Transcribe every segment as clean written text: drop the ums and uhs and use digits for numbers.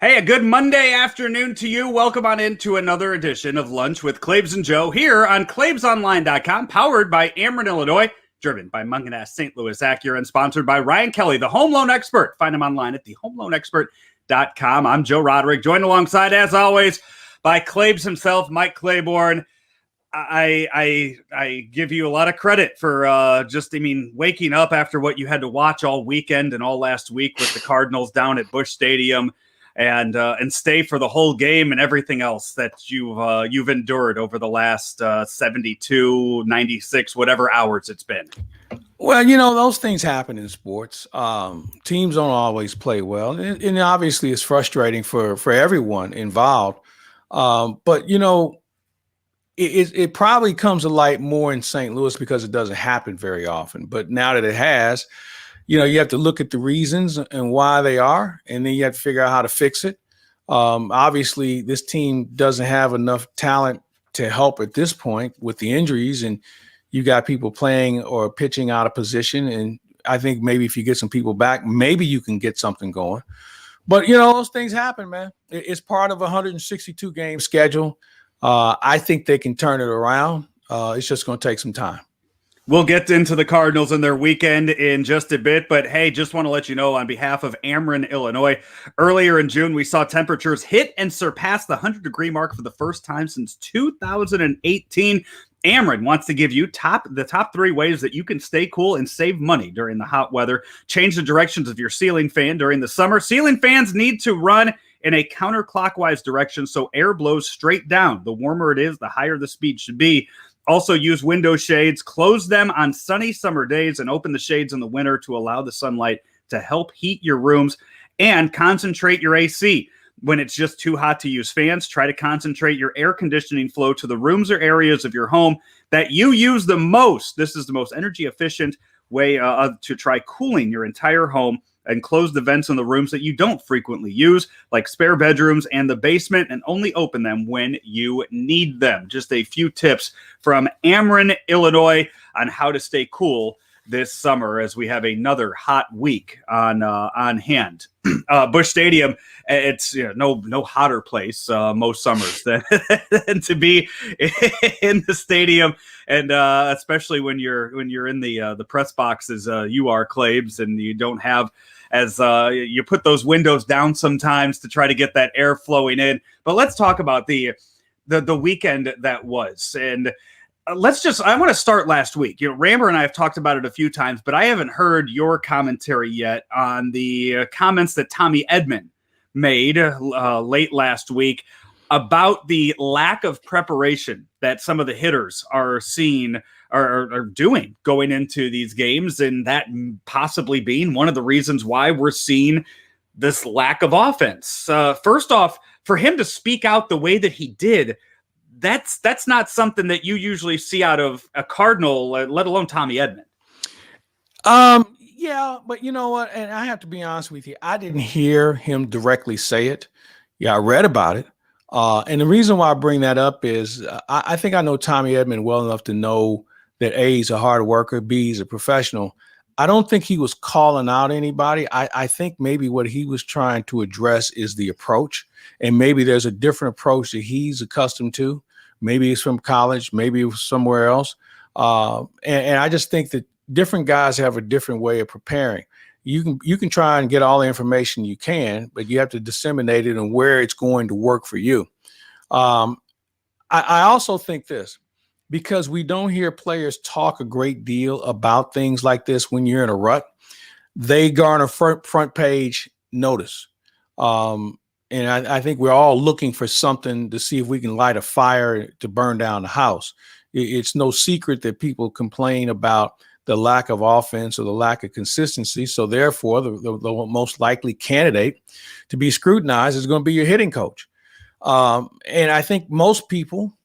Hey, a good Monday afternoon to you. Welcome on into another edition of Lunch with Claibs and Joe here on claibsonline.com, powered by Ameren, Illinois, driven by Munganess St. Louis Acura, and sponsored by Ryan Kelly, the home loan expert. Find him online at thehomeloanexpert.com. I'm Joe Roderick, joined alongside, as always, by Claibs himself, Mike Claiborne. I give you a lot of credit for waking up after what you had to watch all weekend and all last week with the Cardinals down at Busch Stadium, and stay for the whole game and everything else that you've endured over the last 72, 96, whatever hours it's been. Well, those things happen in sports. Teams don't always play well, and obviously it's frustrating for everyone involved. But it probably comes to light more in St. Louis because it doesn't happen very often. But now that it has, you have to look at the reasons and why they are, and then you have to figure out how to fix it. Obviously, this team doesn't have enough talent to help at this point with the injuries, and you got people playing or pitching out of position. And I think maybe if you get some people back, maybe you can get something going. But, those things happen, man. It's part of a 162-game schedule. I think they can turn it around. It's just going to take some time. We'll get into the Cardinals and their weekend in just a bit, but hey, just want to let you know on behalf of Ameren, Illinois, earlier in June, we saw temperatures hit and surpass the 100-degree mark for the first time since 2018. Ameren wants to give you the top 3 ways that you can stay cool and save money during the hot weather. Change the directions of your ceiling fan during the summer. Ceiling fans need to run in a counterclockwise direction so air blows straight down. The warmer it is, the higher the speed should be. Also use window shades, close them on sunny summer days, and open the shades in the winter to allow the sunlight to help heat your rooms. And concentrate your AC. When it's just too hot to use fans, try to concentrate your air conditioning flow to the rooms or areas of your home that you use the most. This is the most energy efficient way to try cooling your entire home, and close the vents in the rooms that you don't frequently use, like spare bedrooms and the basement, and only open them when you need them. Just a few tips from Ameren, Illinois, on how to stay cool this summer as we have another hot week on hand. Busch Stadium, it's no hotter place most summers than to be in the stadium, and especially when you're in the press boxes, you are, Claibs, and you don't have as you put those windows down sometimes to try to get that air flowing in. But let's talk about the weekend that was. And I want to start last week. Rammer and I have talked about it a few times, but I haven't heard your commentary yet on the comments that Tommy Edman made late last week about the lack of preparation that some of the hitters are doing going into these games, and that possibly being one of the reasons why we're seeing this lack of offense. First off, for him to speak out the way that he did, that's not something that you usually see out of a Cardinal, let alone Tommy Edman. Yeah, but you know what? And I have to be honest with you. I didn't hear him directly say it. Yeah, I read about it. And the reason why I bring that up is I think I know Tommy Edman well enough to know that A, he's a hard worker, B, he's a professional. I don't think he was calling out anybody. I think maybe what he was trying to address is the approach. And maybe there's a different approach that he's accustomed to. Maybe it's from college, maybe it was somewhere else. And I just think that different guys have a different way of preparing. You can try and get all the information you can, but you have to disseminate it and where it's going to work for you. I also think this, because we don't hear players talk a great deal about things like this when you're in a rut, they garner front page notice. And I think we're all looking for something to see if we can light a fire to burn down the house. It's no secret that people complain about the lack of offense or the lack of consistency. So therefore, the most likely candidate to be scrutinized is going to be your hitting coach. And I think most people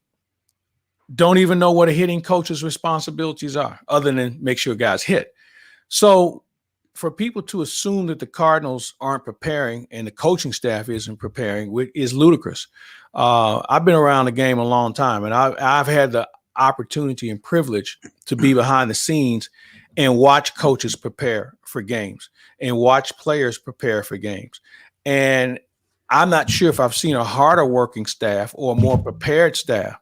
don't even know what a hitting coach's responsibilities are other than make sure guys hit. So for people to assume that the Cardinals aren't preparing and the coaching staff isn't preparing is ludicrous. I've been around the game a long time, and I've had the opportunity and privilege to be behind the scenes and watch coaches prepare for games and watch players prepare for games. And I'm not sure if I've seen a harder working staff or a more prepared staff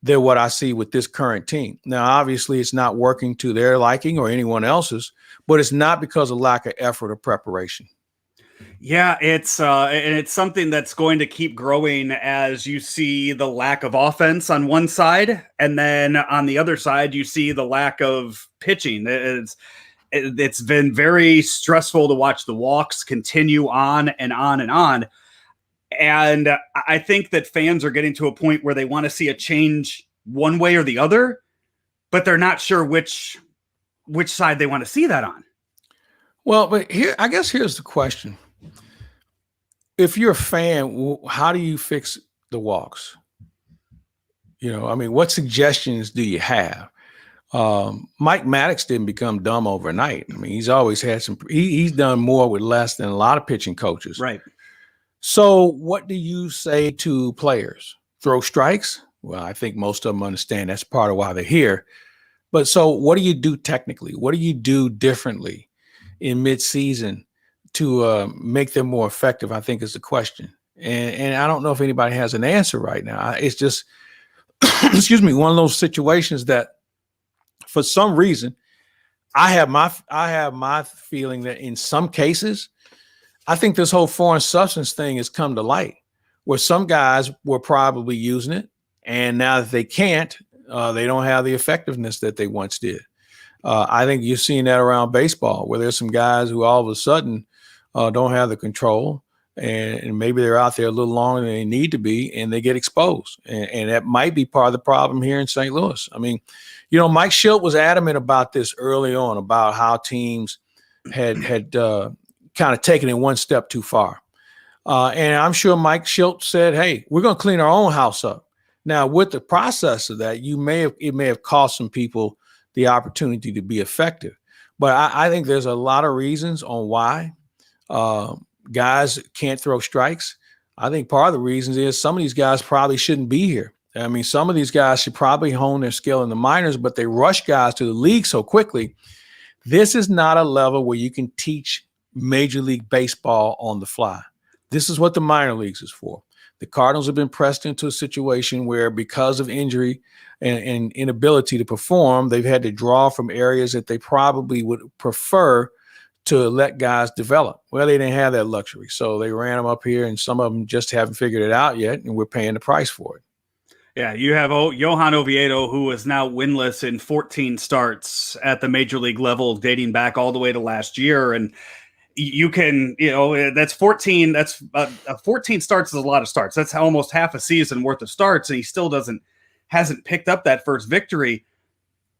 than what I see with this current team. Now, obviously, it's not working to their liking or anyone else's, but it's not because of lack of effort or preparation. Yeah, and it's something that's going to keep growing as you see the lack of offense on one side, and then on the other side, you see the lack of pitching. It's been very stressful to watch the walks continue on and on and on. And I think that fans are getting to a point where they want to see a change one way or the other, but they're not sure which side they want to see that on. Well, but I guess here's the question. If you're a fan, how do you fix the walks? I mean, what suggestions do you have? Mike Maddox didn't become dumb overnight. I mean, he's always had he's done more with less than a lot of pitching coaches. Right. So what do you say to players? Throw strikes? Well, I think most of them understand that's part of why they're here. But so what do you do technically? What do you do differently in midseason to make them more effective, I think is the question. And I don't know if anybody has an answer right now. It's just, excuse me, one of those situations that for some reason, I have my feeling that in some cases, I think this whole foreign substance thing has come to light where some guys were probably using it. And now that they can't, they don't have the effectiveness that they once did. I think you're seeing that around baseball where there's some guys who all of a sudden don't have the control and maybe they're out there a little longer than they need to be and they get exposed. And that might be part of the problem here in St. Louis. I mean, Mike Schilt was adamant about this early on about how teams had kind of taken it one step too far. And I'm sure Mike Schilt said, hey, we're going to clean our own house up. Now, with the process of that, it may have cost some people the opportunity to be effective. But I think there's a lot of reasons on why guys can't throw strikes. I think part of the reasons is some of these guys probably shouldn't be here. I mean, some of these guys should probably hone their skill in the minors, but they rush guys to the league so quickly. This is not a level where you can teach Major League Baseball on the fly. This is what the minor leagues is for. The Cardinals have been pressed into a situation where because of injury and inability to perform, they've had to draw from areas that they probably would prefer to let guys develop. Well, they didn't have that luxury. So they ran them up here and some of them just haven't figured it out yet. And we're paying the price for it. Yeah, you have Johan Oviedo, who is now winless in 14 starts at the major league level, dating back all the way to last year. And you can, that's 14. That's 14 starts is a lot of starts. That's almost half a season worth of starts. And he still hasn't picked up that first victory.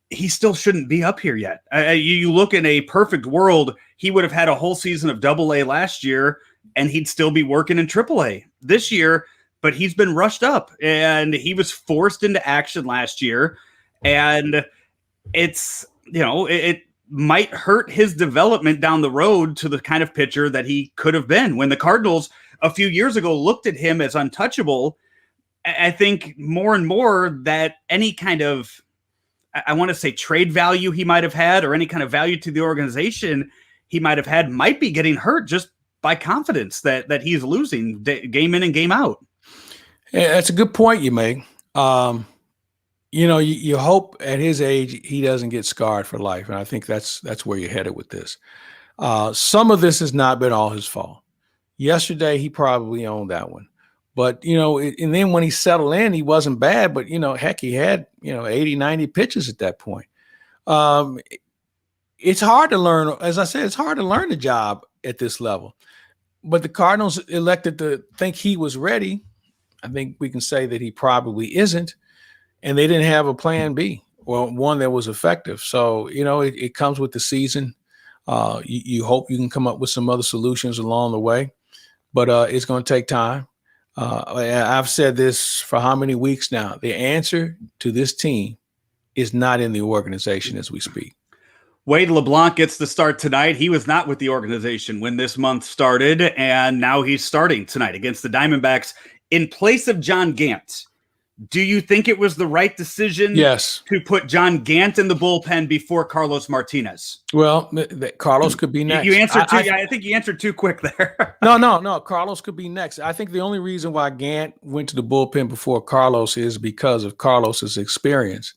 He still shouldn't be up here yet. You look in a perfect world, he would have had a whole season of AA last year and he'd still be working in AAA this year. But he's been rushed up and he was forced into action last year. And it's, it might hurt his development down the road to the kind of pitcher that he could have been. When the Cardinals a few years ago looked at him as untouchable, I think more and more that any kind of, I want to say trade value he might have had or any kind of value to the organization he might have had might be getting hurt just by confidence that he's losing game in and game out. Yeah, that's a good point you make. You hope at his age he doesn't get scarred for life, and I think that's where you're headed with this. Some of this has not been all his fault. Yesterday he probably owned that one, but and then when he settled in, he wasn't bad. But heck, he had 80, 90 pitches at that point. It's hard to learn. As I said, it's hard to learn the job at this level. But the Cardinals elected to think he was ready. I think we can say that he probably isn't, and they didn't have a plan B or one that was effective. So, it comes with the season. You hope you can come up with some other solutions along the way, but it's going to take time. I've said this for how many weeks now? The answer to this team is not in the organization as we speak. Wade LeBlanc gets the start tonight. He was not with the organization when this month started, and now he's starting tonight against the Diamondbacks in place of John Gant. Do you think it was the right decision Yes. to put John Gant in the bullpen before Carlos Martinez? Well, Carlos could be You next. answered I think you answered too quick there. No. Carlos could be next. I think the only reason why Gant went to the bullpen before Carlos is because of Carlos's experience.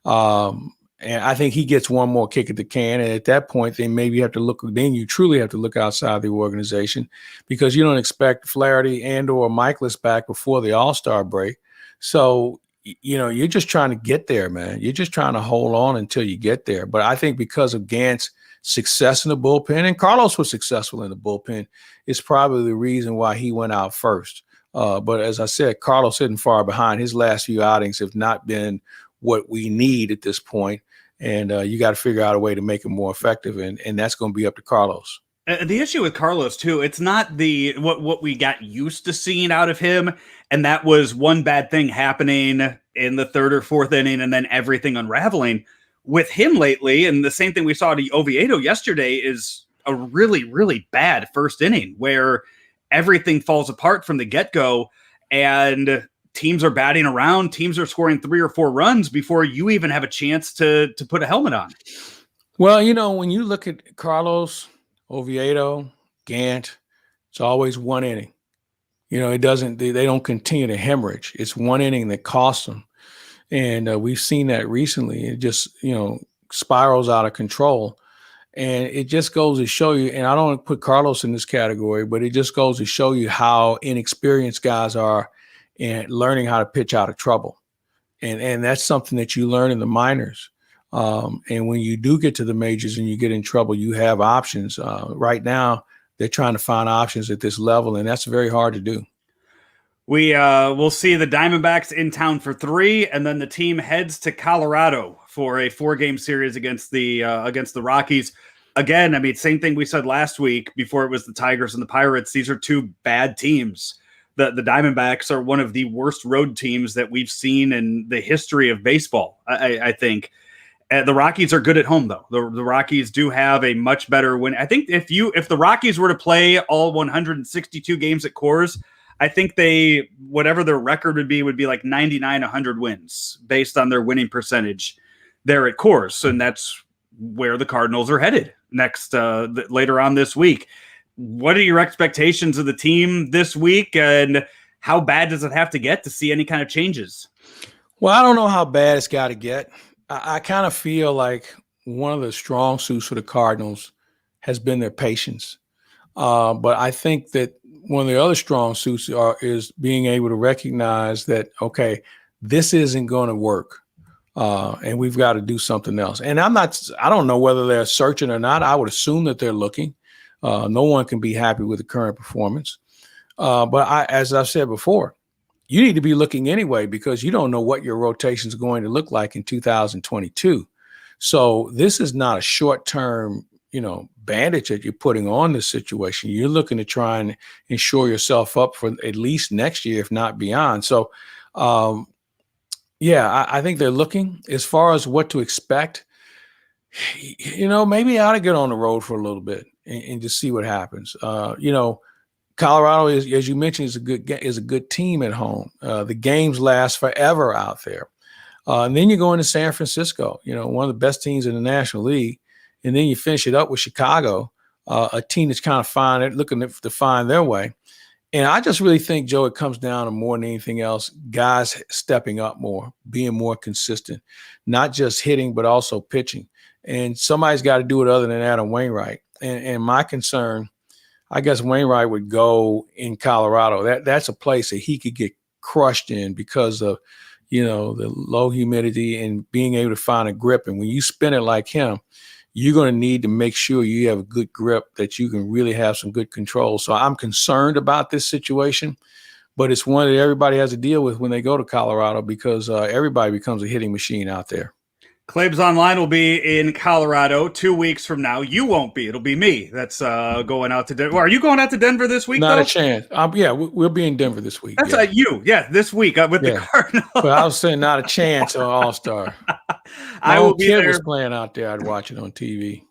And I think he gets one more kick at the can. And at that point, then maybe you have to look, then you truly have to look outside the organization, because you don't expect Flaherty and or Michaelis back before the All-Star break. So, you're just trying to get there, man. You're just trying to hold on until you get there. But I think because of Gant's success in the bullpen, and Carlos was successful in the bullpen, is probably the reason why he went out first. But as I said, Carlos isn't far behind. His last few outings have not been what we need at this point. And you got to figure out a way to make it more effective. And that's going to be up to Carlos. The issue with Carlos, too, it's not what we got used to seeing out of him. And that was one bad thing happening in the third or fourth inning and then everything unraveling. With him lately, and the same thing we saw to Oviedo yesterday, is a really, really bad first inning where everything falls apart from the get-go. And teams are batting around. Teams are scoring 3 or 4 runs before you even have a chance to put a helmet on. Well, when you look at Carlos, Oviedo, Gant, it's always one inning. It doesn't. They don't continue to hemorrhage. It's one inning that costs them, and we've seen that recently. It just spirals out of control, and it just goes to show you. And I don't want to put Carlos in this category, but it just goes to show you how inexperienced guys are and learning how to pitch out of trouble. And that's something that you learn in the minors. And when you do get to the majors and you get in trouble, you have options. Right now, they're trying to find options at this level, and that's very hard to do. We'll see the Diamondbacks in town for 3, and then the team heads to Colorado for a 4-game series against the Rockies. Again, I mean, same thing we said last week before it was the Tigers and the Pirates. These are 2 bad teams. The Diamondbacks are one of the worst road teams that we've seen in the history of baseball, I think. The Rockies are good at home, though. The Rockies do have a much better win. I think if the Rockies were to play all 162 games at Coors, I think whatever their record would be like 99, 100 wins based on their winning percentage there at Coors. And that's where the Cardinals are headed next, later on this week. What are your expectations of the team this week, and how bad does it have to get to see any kind of changes? Well, I don't know how bad it's got to get. I kind of feel like one of the strong suits for the Cardinals has been their patience. But I think that one of the other strong suits is being able to recognize that, okay, this isn't going to work. And we've got to do something else. And I don't know whether they're searching or not. I would assume that they're looking. No one can be happy with the current performance. But as I've said before, you need to be looking anyway, because you don't know what your rotation is going to look like in 2022. So this is not a short-term, bandage that you're putting on this situation. You're looking to try and ensure yourself up for at least next year, if not beyond. So, I think they're looking. As far as what to expect, maybe I ought to get on the road for a little bit and just see what happens. Colorado is, as you mentioned, is a good team at home. The games last forever out there. And then you go into San Francisco, one of the best teams in the National League. And then you finish it up with Chicago, a team that's kind of looking to find their way. And I just really think, Joe, it comes down to more than anything else, guys stepping up more, being more consistent, not just hitting, but also pitching. And somebody's got to do it other than Adam Wainwright. And my concern, I guess Wainwright would go in Colorado. That's a place that he could get crushed in because of, the low humidity and being able to find a grip. And when you spin it like him, you're going to need to make sure you have a good grip, that you can really have some good control. So I'm concerned about this situation, but it's one that everybody has to deal with when they go to Colorado, because everybody becomes a hitting machine out there. Claibs Online will be in Colorado 2 weeks from now. You won't be. It'll be me that's going out to Denver. Are you going out to Denver this week? Not a chance. We'll be in Denver this week. That's you. Yeah, this week with the Cardinals. But I was saying not a chance on All-Star. I will be kid there. Was playing out there. I'd watch it on TV.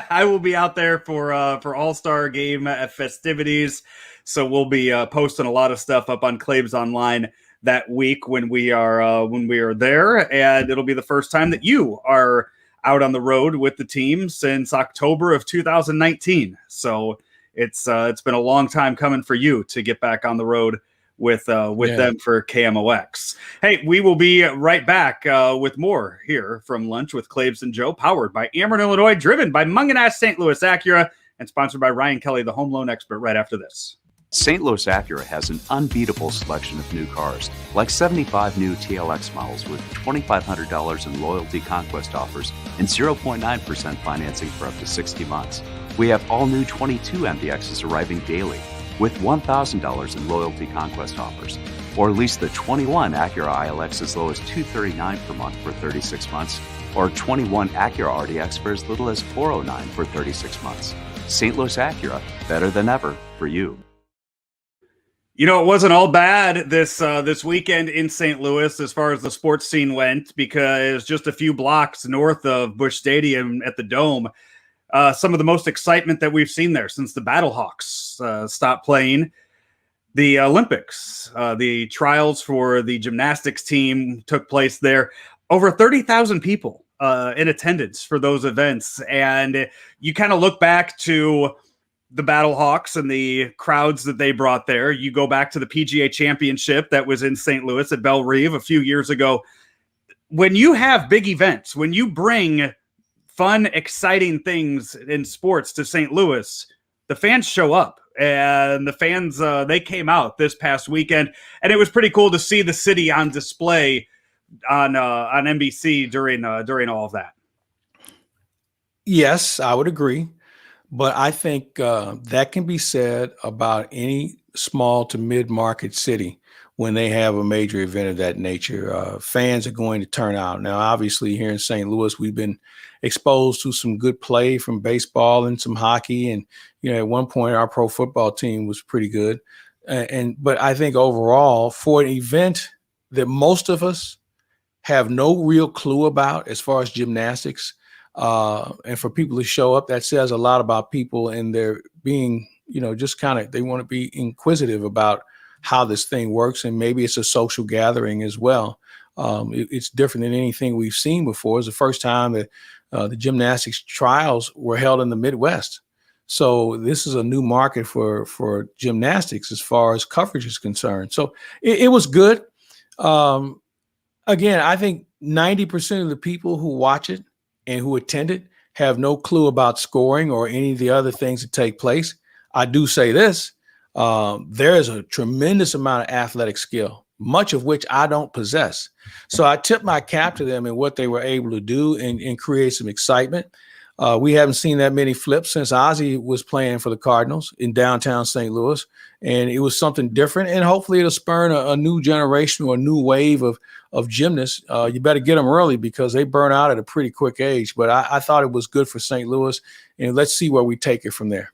I will be out there for All-Star game festivities. So we'll be posting a lot of stuff up on Claibs Online that week when we are there, and it'll be the first time that you are out on the road with the team since October of 2019. So it's been a long time coming for you to get back on the road with them for KMOX. Hey, we will be right back with more here from Lunch with Claibs and Joe, powered by Ameren, Illinois, driven by Munganast St. Louis Acura, and sponsored by Ryan Kelly, the home loan expert, right after this. St. Louis Acura has an unbeatable selection of new cars, like 75 new TLX models with $2,500 in loyalty conquest offers and 0.9% financing for up to 60 months. We have all new 22 MDXs arriving daily with $1,000 in loyalty conquest offers, or lease the 21 Acura ILX as low as $239 per month for 36 months, or 21 Acura RDX for as little as $409 for 36 months. St. Louis Acura, better than ever for you. You know, it wasn't all bad this weekend in St. Louis as far as the sports scene went, because just a few blocks north of Busch Stadium at the Dome, some of the most excitement that we've seen there since the Battlehawks stopped playing. The Olympics, the trials for the gymnastics team took place there. Over 30,000 people in attendance for those events. And you kind of look back to the Battlehawks and the crowds that they brought there. You go back to the PGA Championship that was in St. Louis at Belle Reve a few years ago. When you have big events, when you bring fun, exciting things in sports to St. Louis, the fans show up. And the fans, they came out this past weekend. And it was pretty cool to see the city on display on NBC during all of that. Yes, I would agree. But I think that can be said about any small to mid-market city when they have a major event of that nature. Fans are going to turn out. Now, obviously, here in St. Louis, we've been exposed to some good play from baseball and some hockey. And, you know, at one point, our pro football team was pretty good. But I think overall, for an event that most of us have no real clue about as far as gymnastics, and for people to show up, that says a lot about people and their being, you know, just kind of, they want to be inquisitive about how this thing works. And maybe it's a social gathering as well. It's different than anything we've seen before. It's the first time that the gymnastics trials were held in the Midwest. So this is a new market for gymnastics as far as coverage is concerned. So it was good. Again, I think 90% of the people who watch it and who attended have no clue about scoring or any of the other things that take place. I do say this, there is a tremendous amount of athletic skill, much of which I don't possess. So I tip my cap to them and what they were able to do and create some excitement. We haven't seen that many flips since Ozzie was playing for the Cardinals in downtown St. Louis, and it was something different. And hopefully it'll spur a new generation or a new wave of gymnasts. You better get them early because they burn out at a pretty quick age. But I thought it was good for St. Louis, and let's see where we take it from there.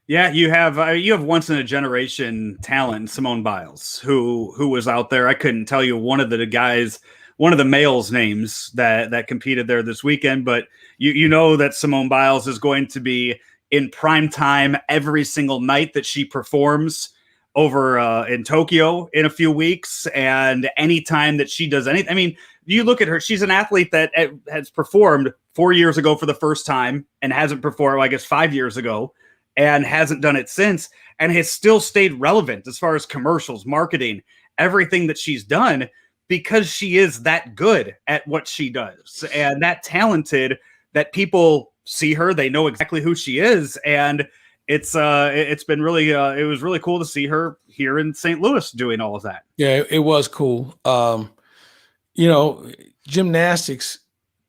Yeah, you have once in a generation talent, Simone Biles, who was out there. I couldn't tell you one of the males' names that competed there this weekend, but you know that Simone Biles is going to be in prime time every single night that she performs over in Tokyo in a few weeks, and anytime that she does anything. I mean, you look at her; she's an athlete that has performed 4 years ago for the first time, and hasn't performed, I guess, 5 years ago, and hasn't done it since, and has still stayed relevant as far as commercials, marketing, everything that she's done, because she is that good at what she does and that talented that people see her, they know exactly who she is. And it's been really, it was really cool to see her here in St. Louis doing all of that. Yeah, it was cool. You know, gymnastics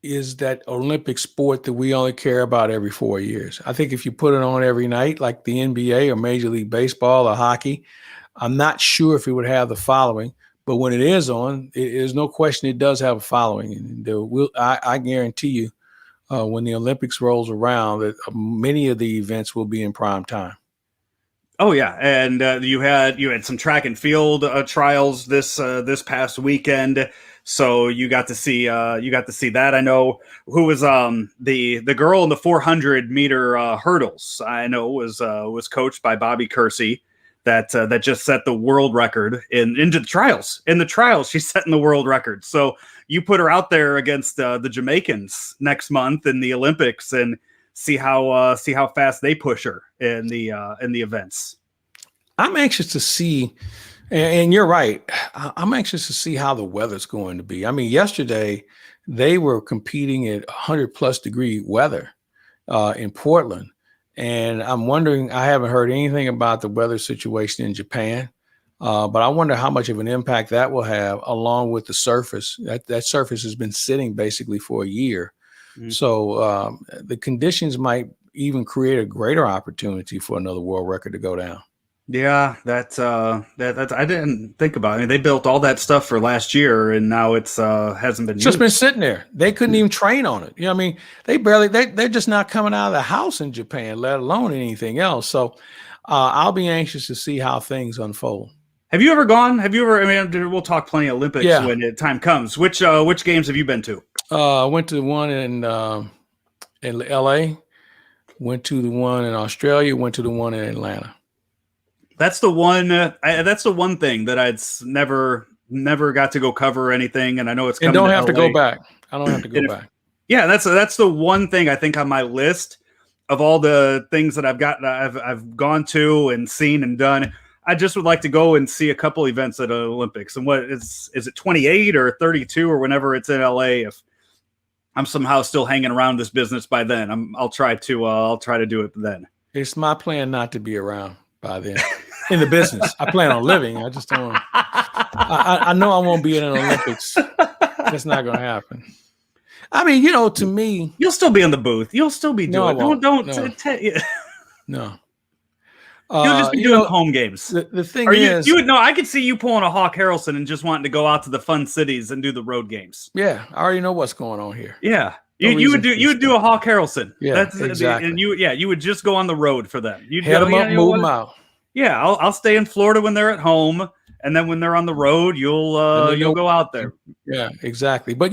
is that Olympic sport that we only care about every 4 years. I think if you put it on every night, like the NBA or Major League Baseball or hockey, I'm not sure if it would have the following. But when it is on, there's no question it does have a following. And I guarantee you, when the Olympics rolls around, that many of the events will be in prime time. Oh yeah, and you had some track and field trials this past weekend, so you got to see that. I know who was the girl in the 400 meter hurdles. I know was coached by Bobby Kersey. that just set the world record into the trials. In the trials, she's setting the world record. So you put her out there against the Jamaicans next month in the Olympics and see how fast they push her in the events. I'm anxious to see, and you're right. I'm anxious to see how the weather's going to be. I mean, yesterday they were competing at 100+ degree weather in Portland. And I'm wondering, I haven't heard anything about the weather situation in Japan, but I wonder how much of an impact that will have along with the surface. That surface has been sitting basically for a year. Mm-hmm. So the conditions might even create a greater opportunity for another world record to go down. Yeah, that's I didn't think about it. I mean, they built all that stuff for last year, and now it's hasn't been. It's just been sitting there. They couldn't even train on it. You know what I mean? They're just not coming out of the house in Japan, let alone anything else. So I'll be anxious to see how things unfold. Have you ever gone? I mean, we'll talk plenty of Olympics when the time comes. Which games have you been to? I went to the one in LA, went to the one in Australia, went to the one in Atlanta. That's the one. That's the one thing that I'd never got to go cover or anything, and I know it's coming. And don't have to go back. I don't have to go back. Yeah, that's the one thing I think on my list of all the things that I've gone to and seen and done. I just would like to go and see a couple events at the Olympics. And what is it 28 or 32 or whenever it's in LA? If I'm somehow still hanging around this business by then, I'll try to do it then. It's my plan not to be around by then. In the business, I plan on living. I just don't. I know I won't be in an Olympics. That's not going to happen. I mean, to me, you'll still be in the booth. You'll still be doing. No, don't. No. You'll just be doing home games. The thing is, you would know. I could see you pulling a Hawk Harrelson and just wanting to go out to the fun cities and do the road games. Yeah, I already know what's going on here. Yeah. You would do a Hawk Harrelson. Yeah, that's exactly. And you would just go on the road for them. You'd head them up, move them out. Yeah, I'll stay in Florida when they're at home, and then when they're on the road, you'll go out there. Yeah, exactly. But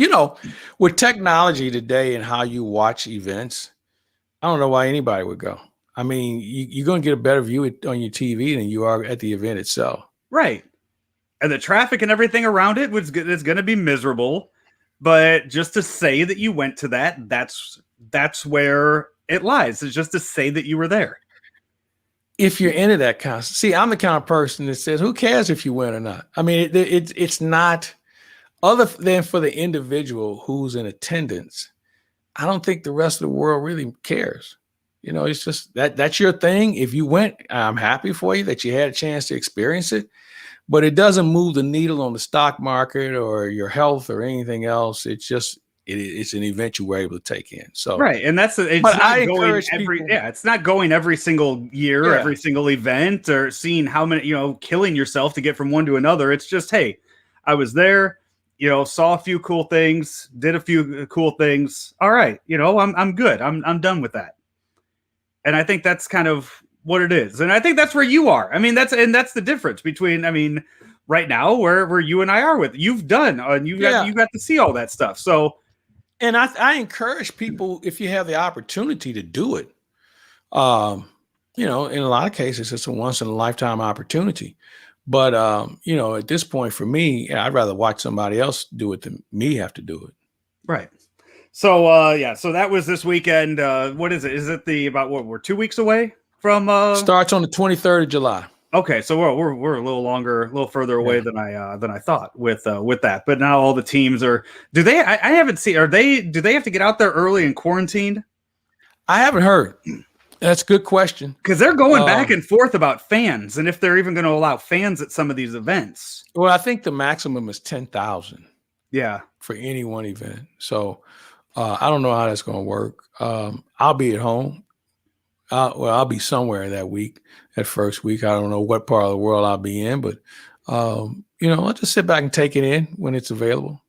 with technology today and how you watch events, I don't know why anybody would go. I mean, you're going to get a better view on your TV than you are at the event itself. Right, and the traffic and everything around it is going to be miserable. But just to say that you went to that's where it lies. It's just to say that you were there. If you're into that kind of, see, I'm the kind of person that says, who cares if you win or not? I mean, it's not, other than for the individual who's in attendance, I don't think the rest of the world really cares. It's just that's your thing. If you went, I'm happy for you that you had a chance to experience it. But it doesn't move the needle on the stock market or your health or anything else. It's just it's an event you were able to take in. So right, and it's not going every single year, every single event, or seeing how many killing yourself to get from one to another. It's just, hey, I was there, saw a few cool things, did a few cool things. All right, I'm good. I'm done with that. And I think that's kind of what it is. And I think that's where you are. I mean, that's the difference between, right now where you and I are with. You've done, and you got to see all that stuff. So, and I encourage people, if you have the opportunity to do it, in a lot of cases, it's a once in a lifetime opportunity. But, at this point for me, I'd rather watch somebody else do it than me have to do it. Right. So, so that was this weekend. What is it? Is it we're 2 weeks away from, starts on the 23rd of July. Okay. So we're a little further away than I thought with that, but now all the teams I haven't seen, do they have to get out there early and quarantined? I haven't heard. That's a good question. Because they're going back and forth about fans and if they're even going to allow fans at some of these events. Well, I think the maximum is 10,000. Yeah. For any one event. So I don't know how that's going to work. I'll be at home. I'll be somewhere that week, that first week. I don't know what part of the world I'll be in, but I'll just sit back and take it in when it's available.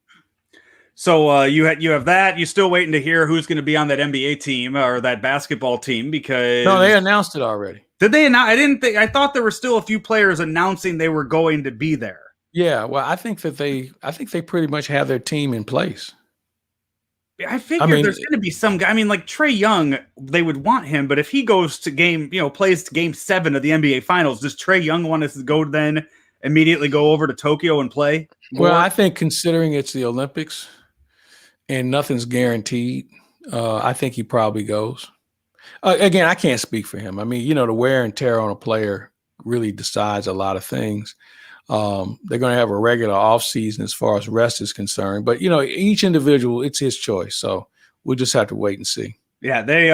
So you have that. You're still waiting to hear who's going to be on that NBA team or that basketball team because no, they announced it already. Did they announce? I thought there were still a few players announcing they were going to be there. Yeah, well, I think they pretty much have their team in place. I figure there's going to be some guy. I mean, like Trae Young, they would want him, but if he goes to plays game 7 of the NBA Finals, does Trae Young want us to go then immediately go over to Tokyo and play more? Well, I think considering it's the Olympics and nothing's guaranteed, I think he probably goes. Again, I can't speak for him. I mean, the wear and tear on a player really decides a lot of things. They're going to have a regular off season as far as rest is concerned, but each individual, it's his choice. So we'll just have to wait and see. Yeah, they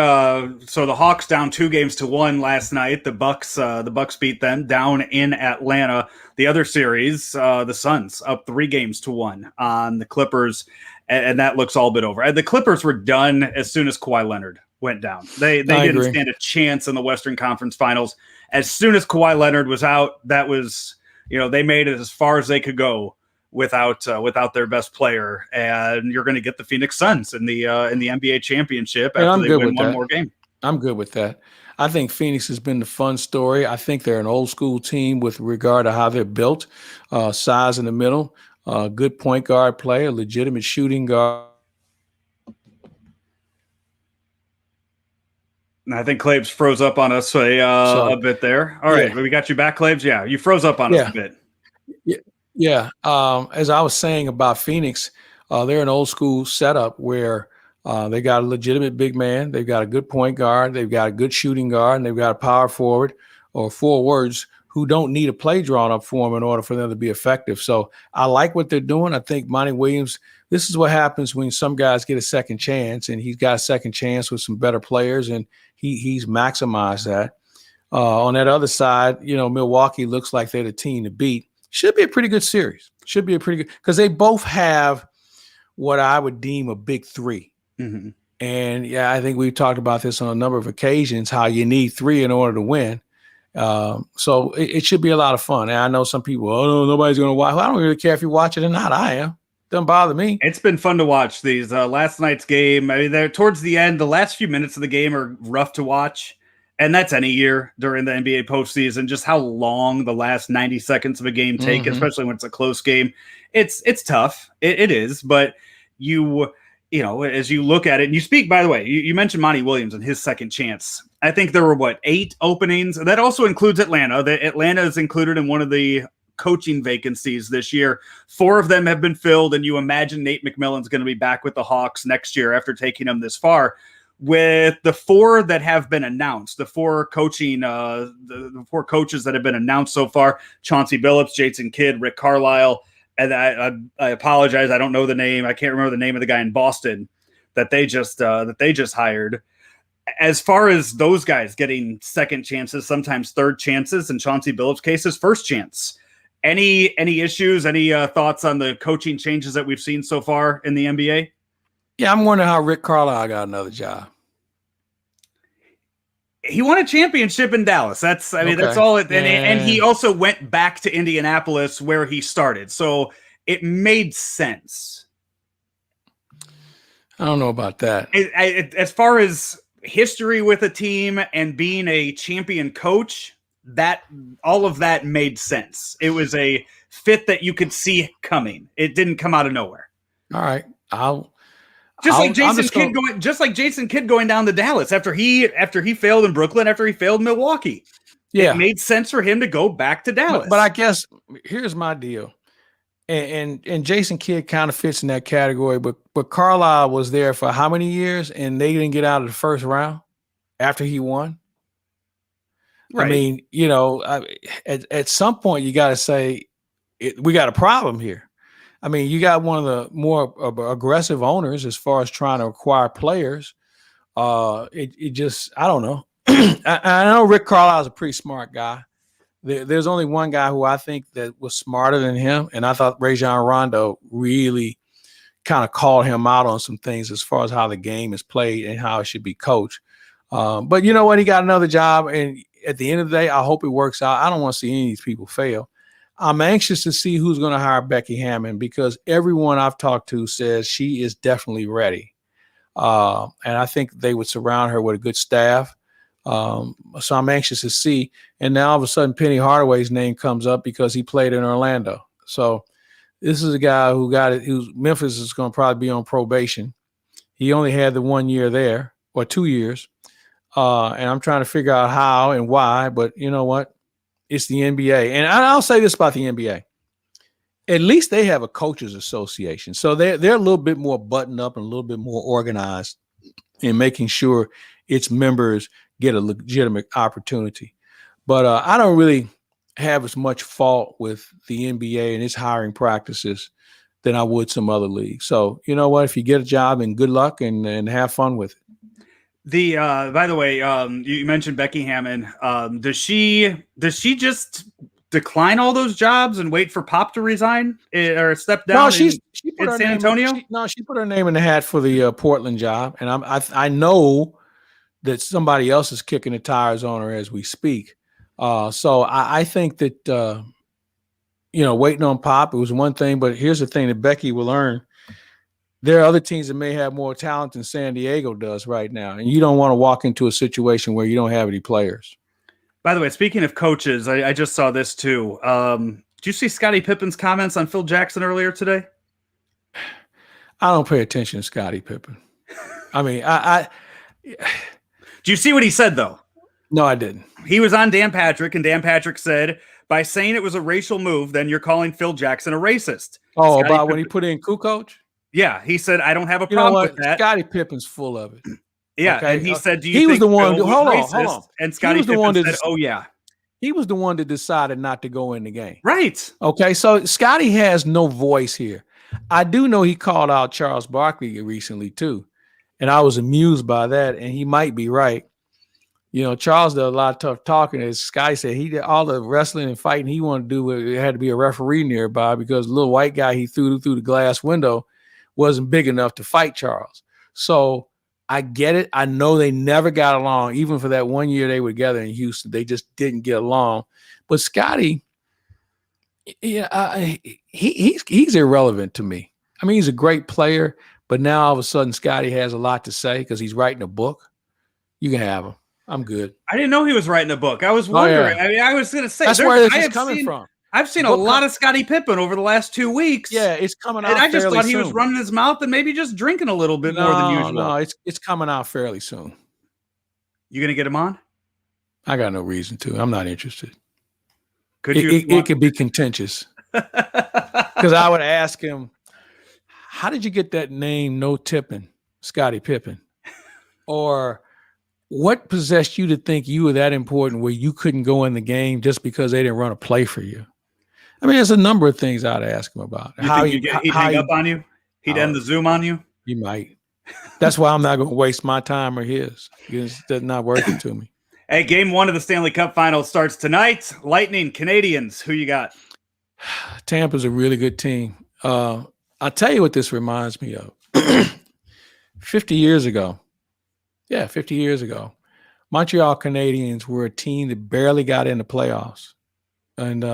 so the Hawks down 2-1 last night. The Bucks beat them down in Atlanta. The other series, the Suns up 3-1 on the Clippers, and that looks all but over. And the Clippers were done as soon as Kawhi Leonard went down. They didn't stand a chance in the Western Conference Finals. As soon as Kawhi Leonard was out, that was they made it as far as they could go without their best player, and you're going to get the Phoenix Suns in the NBA championship after they win one more game. I'm good with that. I think Phoenix has been the fun story. I think they're an old school team with regard to how they're built, size in the middle, good point guard play, a legitimate shooting guard. I think Claibs froze up on us a bit there. All right, we got you back, Claibs. Yeah, you froze up on us a bit. Yeah. As I was saying about Phoenix, they're an old school setup where they got a legitimate big man. They've got a good point guard. They've got a good shooting guard, and they've got a power forward or forwards who don't need a play drawn up for them in order for them to be effective. So I like what they're doing. I think Monty Williams, this is what happens when some guys get a second chance, and he's got a second chance with some better players, and he's maximized that. On that other side, Milwaukee looks like they're the team to beat. Should be a pretty good series. Should be a pretty good, because they both have what I would deem a big three. Mm-hmm. And I think we've talked about this on a number of occasions, how you need 3 in order to win. So it should be a lot of fun. And I know some people, no, nobody's going to watch. Well, I don't really care if you watch it or not. I am. Doesn't bother me. It's been fun to watch these. Last night's game, I mean, they're towards the end. The last few minutes of the game are rough to watch. And that's any year during the NBA postseason, just how long the last 90 seconds of a game take, especially when it's a close game. It's tough. It is. But as you look at it, and you speak, by the way, you mentioned Monty Williams and his second chance. I think there were, 8 openings? That also includes Atlanta. Atlanta is included in one of the coaching vacancies this year. 4 of them have been filled, and you imagine Nate McMillan's going to be back with the Hawks next year after taking them this far. With the 4 that have been announced, the 4 coaching, the 4 coaches that have been announced so far, Chauncey Billups, Jason Kidd, Rick Carlisle, and I apologize, I don't know the name. I can't remember the name of the guy in Boston that they just hired. As far as those guys getting second chances, sometimes third chances, in Chauncey Billups' case, his first chance. Any issues? Any thoughts on the coaching changes that we've seen so far in the NBA? Yeah, I'm wondering how Rick Carlisle got another job. He won a championship in Dallas. That's all. And he also went back to Indianapolis where he started. So it made sense. I don't know about that. As far as history with a team and being a champion coach, that all of that made sense. It was a fit that you could see coming. It didn't come out of nowhere. All right. Just like Jason Kidd going down to Dallas after he failed in Brooklyn, after he failed in Milwaukee. Yeah. It made sense for him to go back to Dallas. But I guess here's my deal. And Jason Kidd kind of fits in that category, but Carlisle was there for how many years, and they didn't get out of the first round after he won? Right. I mean, at some point you got to say we got a problem here. I mean, you got one of the more aggressive owners as far as trying to acquire players. It just, I don't know. I know Rick Carlisle is a pretty smart guy. There's only one guy who I think that was smarter than him, and I thought Rajon Rondo really kind of called him out on some things as far as how the game is played and how it should be coached. But you know what? He got another job, and at the end of the day, I hope it works out. I don't want to see any of these people fail. I'm anxious to see who's going to hire Becky Hammon, because everyone I've talked to says she is definitely ready. And I think they would surround her with a good staff. So I'm anxious to see. And now all of a sudden Penny Hardaway's name comes up because he played in Orlando. So this is a guy who got it. Memphis is going to probably be on probation. He only had the 1 year there, or 2 years. And I'm trying to figure out how and why, but you know what? It's the NBA. And I'll say this about the NBA. At least they have a coaches association. So they're a little bit more buttoned up and a little bit more organized in making sure its members get a legitimate opportunity. But I don't really have as much fault with the NBA and its hiring practices than I would some other leagues. So you know what? If you get a job, and good luck and have fun with it. The by the way, you mentioned Becky Hammon. Does she just decline all those jobs and wait for Pop to resign or step down? No, she put in her San name. Antonio. She put her name in the hat for the Portland job, and I know that somebody else is kicking the tires on her as we speak. So I think that waiting on Pop, it was one thing, but here's the thing that Becky will learn. There are other teams that may have more talent than San Diego does right now, and you don't want to walk into a situation where you don't have any players. By the way, speaking of coaches, I just saw this too. Did you see Scottie Pippen's comments on Phil Jackson earlier today? I don't pay attention to Scottie Pippen. I mean, Do you see what he said, though? No, I didn't. He was on Dan Patrick, and Dan Patrick said, by saying it was a racial move, then you're calling Phil Jackson a racist. Oh, Scottie Pippen, when he put in Kukoc? Yeah, he said, I don't have a problem with that. Scottie Pippen's full of it. Yeah, okay. And he said, do you he think was the one Phil hold was on, racist? Hold on. And Scottie Pippen said, oh, yeah. He was the one that decided not to go in the game. Right. Okay, so Scottie has no voice here. I do know he called out Charles Barkley recently, too. And I was amused by that, and he might be right. You know, Charles did a lot of tough talking. As Scottie said, he did all the wrestling and fighting he wanted to do. It had to be a referee nearby because the little white guy he threw through the glass window wasn't big enough to fight Charles. So I get it. I know they never got along. Even for that 1 year they were together in Houston, they just didn't get along. But Scottie, he's irrelevant to me. I mean, he's a great player, but now all of a sudden Scottie has a lot to say because he's writing a book. You can have him. I'm good. I didn't know he was writing a book. I was wondering. Yeah. I mean, I was going to say that's where this is coming from. I've seen a lot of Scottie Pippen over the last 2 weeks. Yeah, it's coming out. And I just thought he soon. was running his mouth and maybe just drinking a little bit more than usual. No, it's coming out fairly soon. You going to get him on? I got no reason to. I'm not interested. It could be contentious because I would ask him, "How did you get that name? No tipping, Scottie Pippen," or what possessed you to think you were that important where you couldn't go in the game just because they didn't run a play for you? I mean, there's a number of things I'd ask him about. He'd hang up on you? He'd end the Zoom on you? He might. That's why I'm not going to waste my time or his. It's not worth it to me. Hey, game 1 of the Stanley Cup Finals starts tonight. Lightning, Canadians. Who you got? Tampa's a really good team. I'll tell you what this reminds me of. 50 years ago, Montreal Canadiens were a team that barely got in the playoffs. And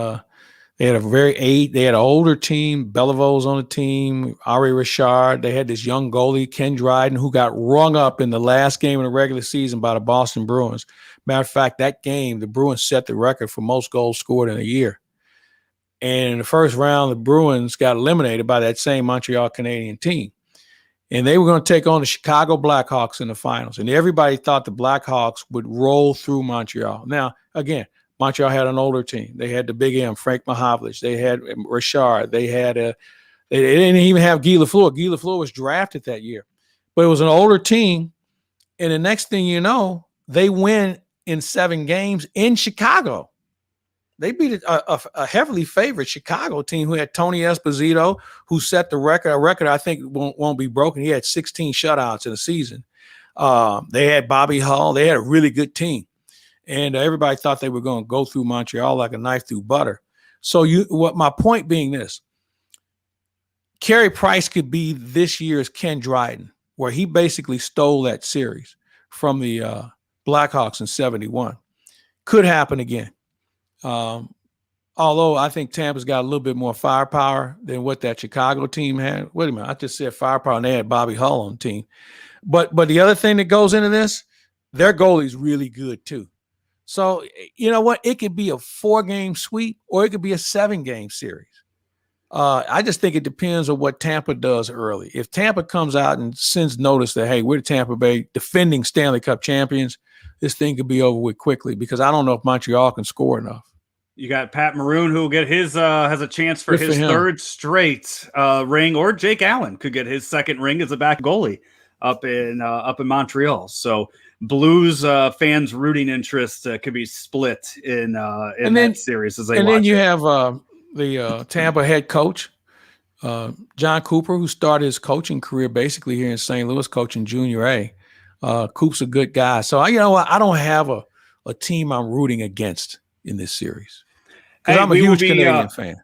they had an older team. Beliveau on the team, Ari Richard. They had this young goalie, Ken Dryden, who got rung up in the last game of the regular season by the Boston Bruins. Matter of fact, that game, the Bruins set the record for most goals scored in a year. And in the first round, the Bruins got eliminated by that same Montreal Canadian team. And they were going to take on the Chicago Blackhawks in the finals. And everybody thought the Blackhawks would roll through Montreal. Now, again, Montreal had an older team. They had the big M, Frank Mahovlich. They had Richard. They didn't even have Guy Lafleur. Guy Lafleur was drafted that year. But it was an older team. And the next thing you know, they win in 7 games in Chicago. They beat a heavily favored Chicago team who had Tony Esposito, who set the record. A record I think won't be broken. He had 16 shutouts in a season. They had Bobby Hull. They had a really good team. And everybody thought they were going to go through Montreal like a knife through butter. So what my point being this, Carey Price could be this year's Ken Dryden, where he basically stole that series from the Blackhawks in 71. Could happen again. Although I think Tampa's got a little bit more firepower than what that Chicago team had. Wait a minute, I just said firepower and they had Bobby Hull on the team. But the other thing that goes into this, their goalie's really good too. So, you know what? It could be a 4-game sweep or it could be a 7-game series. I just think it depends on what Tampa does early. If Tampa comes out and sends notice that, hey, we're the Tampa Bay defending Stanley Cup champions, this thing could be over with quickly, because I don't know if Montreal can score enough. You got Pat Maroon, who will get his has a chance for his third straight ring, or Jake Allen could get his second ring as a back goalie up in Montreal. So Blues fans' rooting interest could be split in that series as they watch. And then you have the Tampa head coach, John Cooper, who started his coaching career basically here in St. Louis, coaching Junior A. Coop's a good guy. So I don't have a team I'm rooting against in this series, because I'm a huge Canadian fan.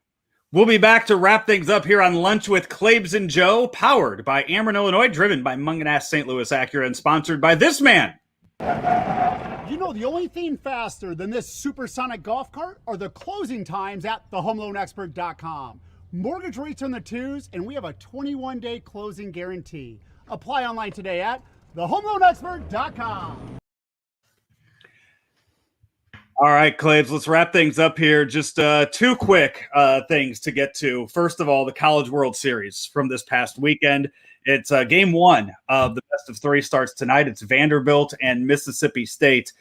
We'll be back to wrap things up here on Lunch with Claibs and Joe, powered by Ameren, Illinois, driven by Munganast St. Louis Acura, and sponsored by this man. You know, the only thing faster than this supersonic golf cart are the closing times at thehomeloanexpert.com. Mortgage rates are in the twos, and we have a 21-day closing guarantee. Apply online today at thehomeloanexpert.com. All right, Claibs, let's wrap things up here. Just two quick things to get to. First of all, the College World Series from this past weekend. It's game one of the best of three starts tonight. It's Vanderbilt and Mississippi State.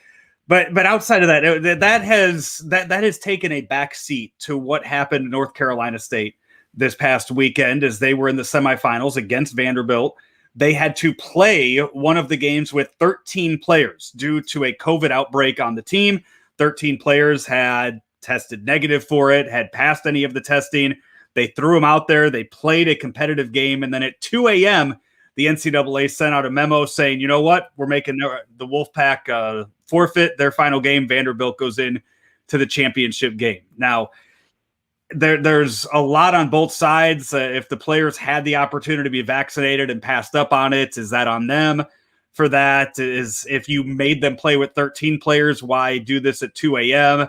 But outside of that, that has taken a back seat to what happened in North Carolina State this past weekend, as they were in the semifinals against Vanderbilt. They had to play one of the games with 13 players due to a COVID outbreak on the team. 13 players had tested negative for it, had passed any of the testing. They threw them out there. They played a competitive game. And then at 2 a.m., the NCAA sent out a memo saying, you know what, we're making the Wolfpack forfeit their final game. Vanderbilt goes in to the championship game. Now, there's a lot on both sides. If the players had the opportunity to be vaccinated and passed up on it, is that on them? For that, is if you made them play with 13 players, why do this at 2 a.m.?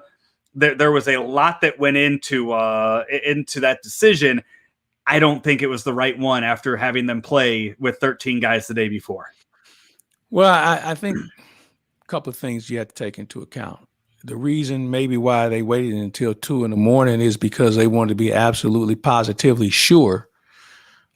There was a lot that went into that decision. I don't think it was the right one after having them play with 13 guys the day before. Well, I think a couple of things you have to take into account. The reason maybe why they waited until 2 a.m. is because they wanted to be absolutely positively sure,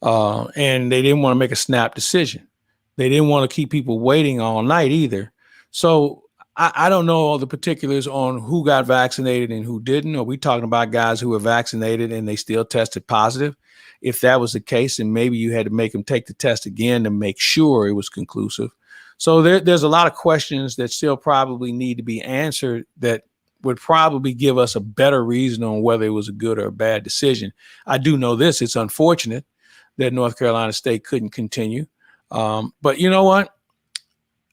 and they didn't want to make a snap decision. They didn't want to keep people waiting all night either. So I don't know all the particulars on who got vaccinated and who didn't. Are we talking about guys who were vaccinated and they still tested positive? If that was the case, then maybe you had to make them take the test again to make sure it was conclusive. So there's a lot of questions that still probably need to be answered that would probably give us a better reason on whether it was a good or a bad decision. I do know this. It's unfortunate that North Carolina State couldn't continue. But you know what?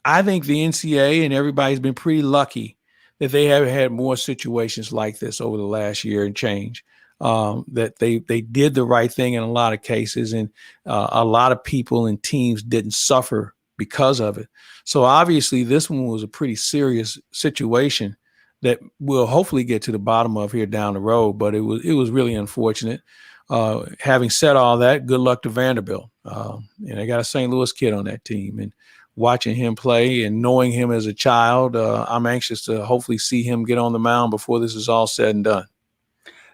I think the NCAA and everybody's been pretty lucky that they haven't had more situations like this over the last year and change. That they did the right thing in a lot of cases, and a lot of people and teams didn't suffer because of it. So obviously this one was a pretty serious situation that we'll hopefully get to the bottom of here down the road, but it was really unfortunate. Having said all that, good luck to Vanderbilt. And I got a St. Louis kid on that team, and watching him play and knowing him as a child, I'm anxious to hopefully see him get on the mound before this is all said and done.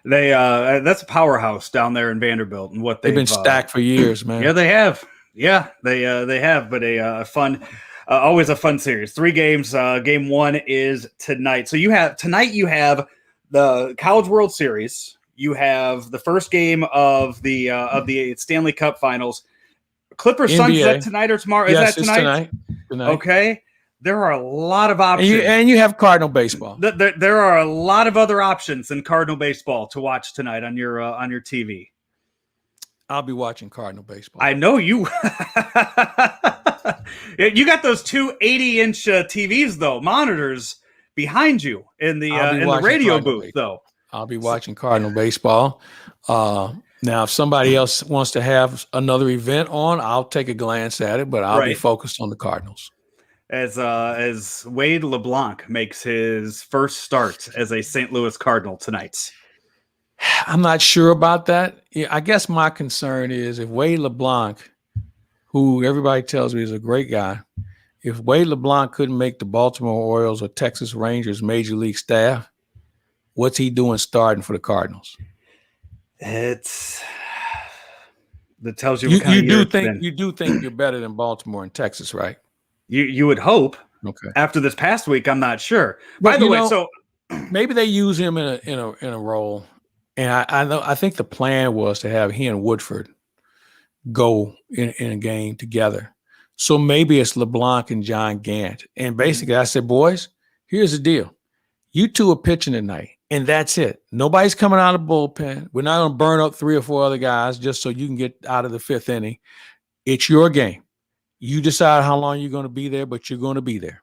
They that's a powerhouse down there in Vanderbilt, and what they've been stacked for years, man. Yeah, they have. Yeah, they have. But a fun, always a fun series. 3 games. Game 1 is tonight. So you have the College World Series. You have the first game of the Stanley Cup Finals. Clippers Suns, is that tonight or tomorrow? Yes, is that tonight? It's tonight. Okay. There are a lot of options. And you have Cardinal baseball. There are a lot of other options than Cardinal baseball to watch tonight on your TV. I'll be watching Cardinal baseball. I know you. You got those 2 80-inch TVs, though, monitors behind you in the radio Cardinal booth, though. I'll be watching Cardinal baseball. Now, if somebody else wants to have another event on, I'll take a glance at it, but I'll be focused on the Cardinals. As Wade LeBlanc makes his first start as a St. Louis Cardinal tonight. I'm not sure about that. I guess my concern is if Wade LeBlanc, who everybody tells me is a great guy, if Wade LeBlanc couldn't make the Baltimore Orioles or Texas Rangers major league staff, what's he doing starting for the Cardinals? It's that tells you You what kind you of year do it's think been. you do think you're better than Baltimore and Texas, right? You would hope. Okay. After this past week, I'm not sure. By But the you way, know, so maybe they use him in a role, and I think the plan was to have he and Woodford go in a game together. So maybe it's LeBlanc and John Gant. And basically, I said, boys, here's the deal: you two are pitching tonight, and that's it. Nobody's coming out of the bullpen. We're not going to burn up 3 or 4 other guys just so you can get out of the 5th inning. It's your game. You decide how long you're going to be there, but you're going to be there.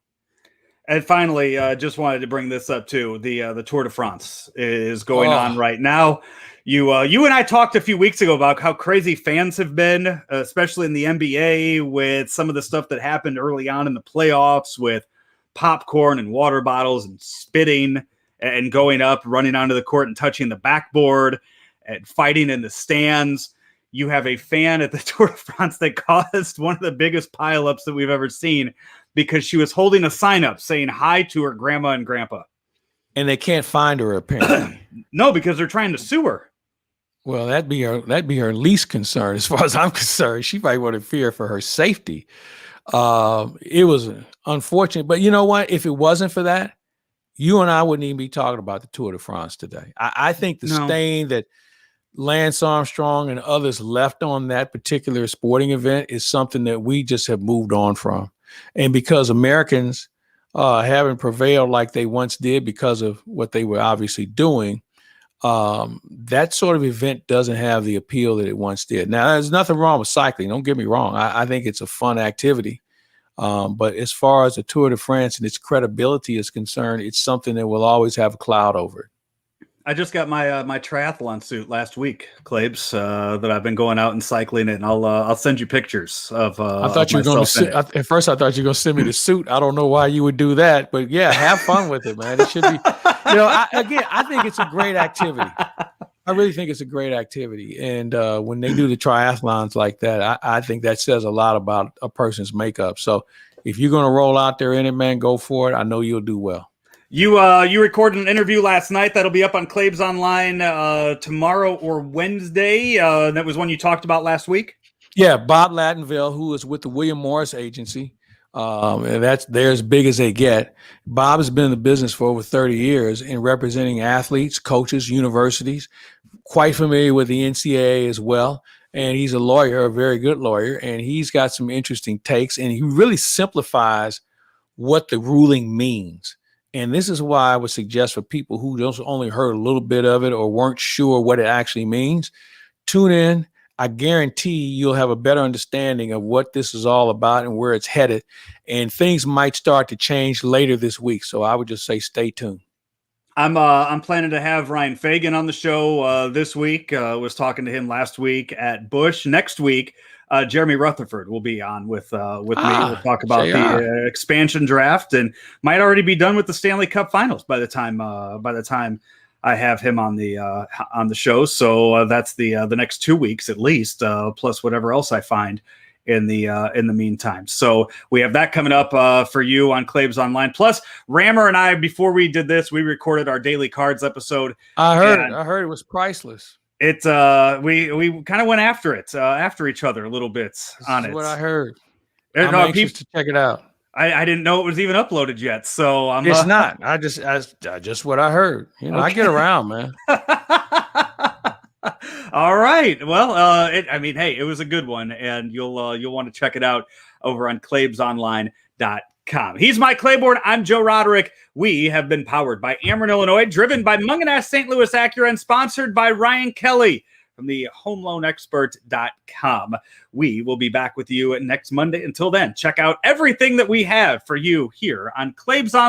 and finally, just wanted to bring this up too. The Tour de France is going on Oh. right now. You and I talked a few weeks ago about how crazy fans have been, especially in the NBA, with some of the stuff that happened early on in the playoffs with popcorn and water bottles and spitting and going up, running onto the court and touching the backboard and fighting in the stands. You have a fan at the Tour de France that caused one of the biggest pileups that we've ever seen because she was holding a sign up saying hi to her grandma and grandpa. And they can't find her apparently. No, because they're trying to sue her. Well, that'd be her least concern as far as I'm concerned. She might want to fear for her safety. It was unfortunate, but you know what? If it wasn't for that, you and I wouldn't even be talking about the Tour de France today. I think the stain that Lance Armstrong and others left on that particular sporting event is something that we just have moved on from. And because Americans haven't prevailed like they once did because of what they were obviously doing, that sort of event doesn't have the appeal that it once did. Now, there's nothing wrong with cycling. Don't get me wrong. I think it's a fun activity. But as far as the Tour de France and its credibility is concerned, it's something that will always have a cloud over it. I just got my my triathlon suit last week, Claibs, that I've been going out and cycling in. I'll send you pictures of. I thought you were going to. At first, I thought you were going to send me the suit. I don't know why you would do that, but yeah, have fun with it, man. It should be. I think it's a great activity. I really think it's a great activity, and when they do the triathlons like that, I think that says a lot about a person's makeup. So, if you're going to roll out there in it, man, go for it. I know you'll do well. You recorded an interview last night that'll be up on Claibs Online tomorrow or Wednesday. That was one you talked about last week. Yeah, Bob Lattenville, who is with the William Morris Agency, and they're as big as they get. Bob has been in the business for over 30 years in representing athletes, coaches, universities, quite familiar with the NCAA as well. And he's a lawyer, a very good lawyer, and he's got some interesting takes, and he really simplifies what the ruling means. And this is why I would suggest for people who just only heard a little bit of it or weren't sure what it actually means, tune in. I guarantee you'll have a better understanding of what this is all about and where it's headed. And things might start to change later this week. So I would just say stay tuned. I'm planning to have Ryan Fagan on the show this week. Was talking to him last week at Busch. Next week, Jeremy Rutherford will be on with me. We'll talk about the expansion draft, and might already be done with the Stanley Cup Finals by the time I have him on the show. So that's the next 2 weeks at least, plus whatever else I find in the meantime. So we have that coming up for you on Claibs Online. Plus, Rammer and I, before we did this, we recorded our Daily Cards episode. I heard it was priceless. We kind of went after it, after each other a little bit on it. What I heard. I'm anxious to check it out. I didn't know it was even uploaded yet, so it's not. I just what I heard. You know, okay. I get around, man. All right. Well, hey, it was a good one, and you'll want to check it out over on claibsonline.com. He's Mike Claiborne. I'm Joe Roderick. We have been powered by Ameren, Illinois, driven by Munganess St. Louis Acura, and sponsored by Ryan Kelly from the homeloanexpert.com. We will be back with you next Monday. Until then, check out everything that we have for you here on Claibs Online.